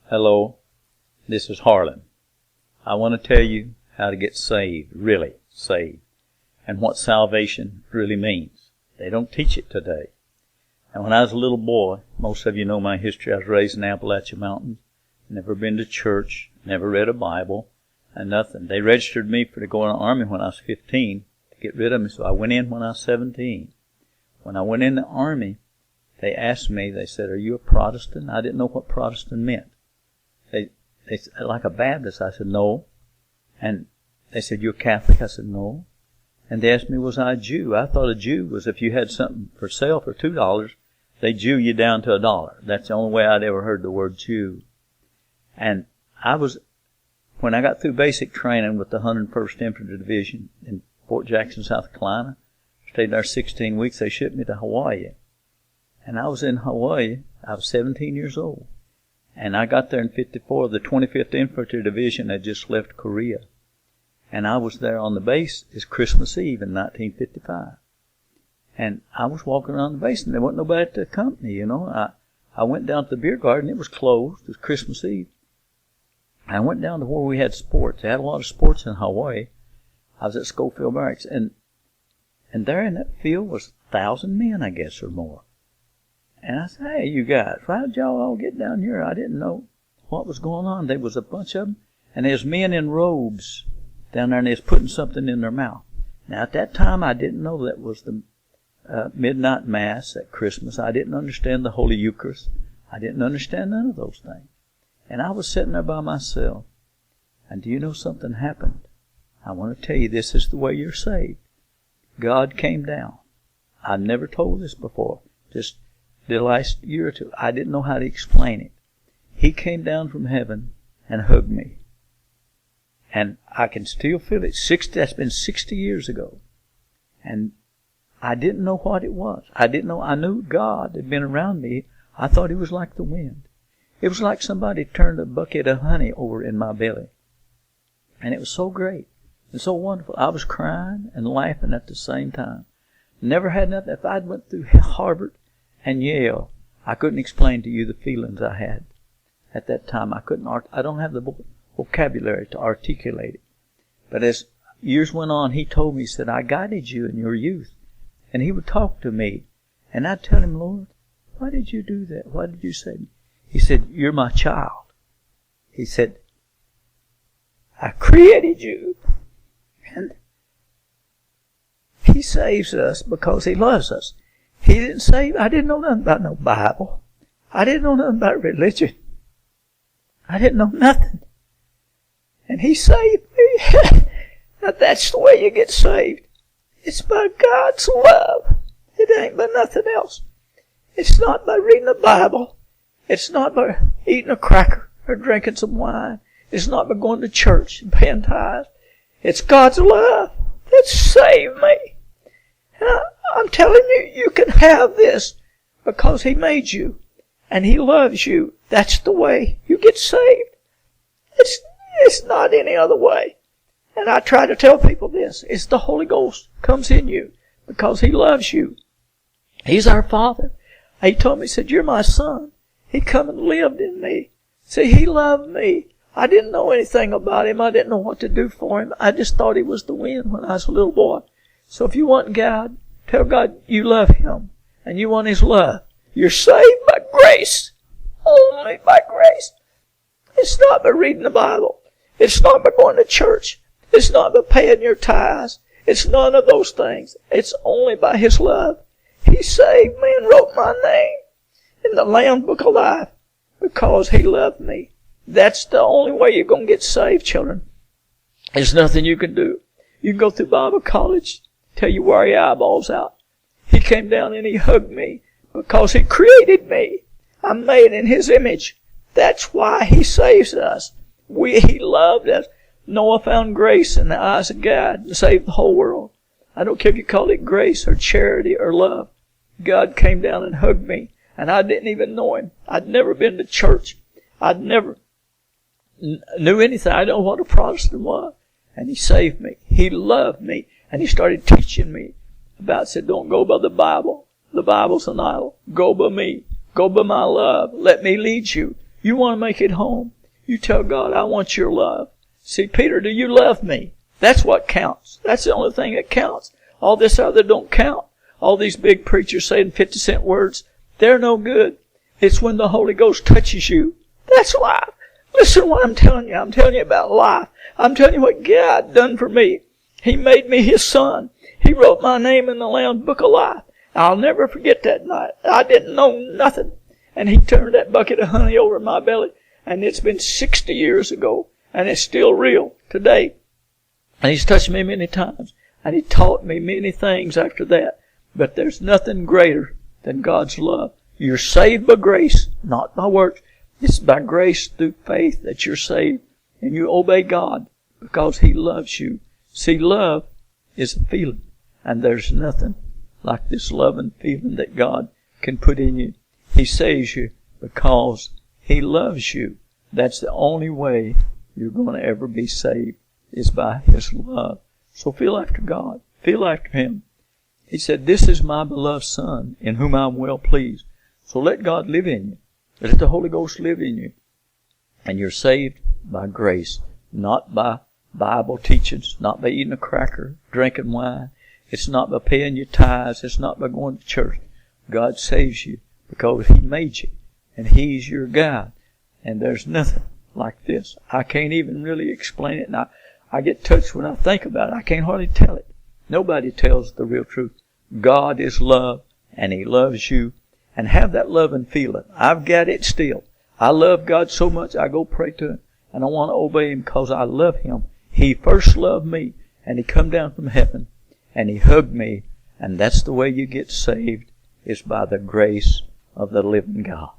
Hello, this is Harlan. I want to tell you how to get saved, really saved, and what salvation really means. They don't teach it today. And when I was a little boy, most of you know my history, I was raised in Appalachian Mountains, never been to church, never read a Bible, and nothing. They registered me to go in the Army when I was 15 to get rid of me, so I went in when I was 17. When I went in the Army, they asked me, they said, "Are you a Protestant?" I didn't know what Protestant meant. They said, like a Baptist? I said, no. And they said, "You're Catholic?" I said, no. And they asked me, was I a Jew? I thought a Jew was if you had something for sale for $2, they Jew you down to $1. That's the only way I'd ever heard the word Jew. And when I got through basic training with the 101st Infantry Division in Fort Jackson, South Carolina, stayed there 16 weeks, they shipped me to Hawaii. And I was in Hawaii, I was 17 years old. And I got there in 54. The 25th Infantry Division had just left Korea. And I was there on the base. It's Christmas Eve in 1955. And I was walking around the base, and there wasn't nobody at the company, you know. I went down to the beer garden. It was closed. It was Christmas Eve. I went down to where we had sports. They had a lot of sports in Hawaii. I was at Schofield Barracks. And there in that field was 1,000 men, I guess, or more. And I said, "Hey, you guys, why did y'all all get down here?" I didn't know what was going on. There was a bunch of them, and there's men in robes down there, and they was putting something in their mouth. Now, at that time, I didn't know that was the midnight mass at Christmas. I didn't understand the Holy Eucharist. I didn't understand none of those things. And I was sitting there by myself. And do you know something happened? I want to tell you, this is the way you're saved. God came down. I've never told this before. Just the last year or two, I didn't know how to explain it. He came down from heaven and hugged me. And I can still feel it. That's been 60 years ago. And I didn't know what it was. I knew God had been around me. I thought He was like the wind. It was like somebody turned a bucket of honey over in my belly. And it was so great and so wonderful. I was crying and laughing at the same time. Never had nothing. If I'd went through Harvard and Yale, I couldn't explain to you the feelings I had at that time. I don't have the vocabulary to articulate it. But as years went on, He told me, He said, "I guided you in your youth." And He would talk to me. And I'd tell Him, "Lord, why did you do that? Why did you say?" He said, "You're my child." He said, "I created you." And He saves us because He loves us. He didn't save. I didn't know nothing about no Bible. I didn't know nothing about religion. I didn't know nothing. And He saved me. Now that's the way you get saved. It's by God's love. It ain't by nothing else. It's not by reading the Bible. It's not by eating a cracker or drinking some wine. It's not by going to church and paying tithes. It's God's love that saved me. And I'm telling you, you can have this because He made you and He loves you. That's the way you get saved. It's not any other way. And I try to tell people this. It's the Holy Ghost comes in you because He loves you. He's our Father. He told me, He said, "You're my son." He come and lived in me. See, He loved me. I didn't know anything about Him. I didn't know what to do for Him. I just thought He was the wind when I was a little boy. So if you want God, tell God you love Him and you want His love. You're saved by grace. Only by grace. It's not by reading the Bible. It's not by going to church. It's not by paying your tithes. It's none of those things. It's only by His love. He saved me and wrote my name in the Lamb's Book of Life because He loved me. That's the only way you're going to get saved, children. There's nothing you can do. You can go through Bible college till you wear your eyeballs out. He came down and He hugged me because He created me. I'm made in His image. That's why He saves us. He loved us. Noah found grace in the eyes of God and saved the whole world. I don't care if you call it grace or charity or love. God came down and hugged me, and I didn't even know Him. I'd never been to church. I'd never knew anything. I didn't know what a Protestant was. And He saved me. He loved me. And He started teaching me about, said, "Don't go by the Bible. The Bible's an idol. Go by me. Go by my love. Let me lead you. You want to make it home? You tell God, I want your love. See, Peter, do you love me? That's what counts. That's the only thing that counts. All this other don't count. All these big preachers saying 50-cent words, they're no good. It's when the Holy Ghost touches you. That's life. Listen to what I'm telling you. I'm telling you about life. I'm telling you what God done for me. He made me His son. He wrote my name in the Lamb's Book of Life. I'll never forget that night. I didn't know nothing. And He turned that bucket of honey over my belly. And it's been 60 years ago. And it's still real today. And He's touched me many times. And He taught me many things after that. But there's nothing greater than God's love. You're saved by grace, not by works. It's by grace through faith that you're saved. And you obey God because He loves you. See, love is a feeling. And there's nothing like this loving feeling that God can put in you. He saves you because He loves you. That's the only way you're going to ever be saved, is by His love. So feel after God. Feel after Him. He said, this is my beloved Son, in whom I am well pleased. So let God live in you. Let the Holy Ghost live in you. And you're saved by grace, not by Bible teachings, not by eating a cracker, drinking wine. It's not by paying your tithes. It's not by going to church. God saves you because He made you. And He's your God. And there's nothing like this. I can't even really explain it. And I get touched when I think about it. I can't hardly tell it. Nobody tells the real truth. God is love, and He loves you. And have that love and feeling. I've got it still. I love God so much, I go pray to Him. And I want to obey Him because I love Him. He first loved me, and He come down from heaven, and He hugged me. And that's the way you get saved, is by the grace of the living God.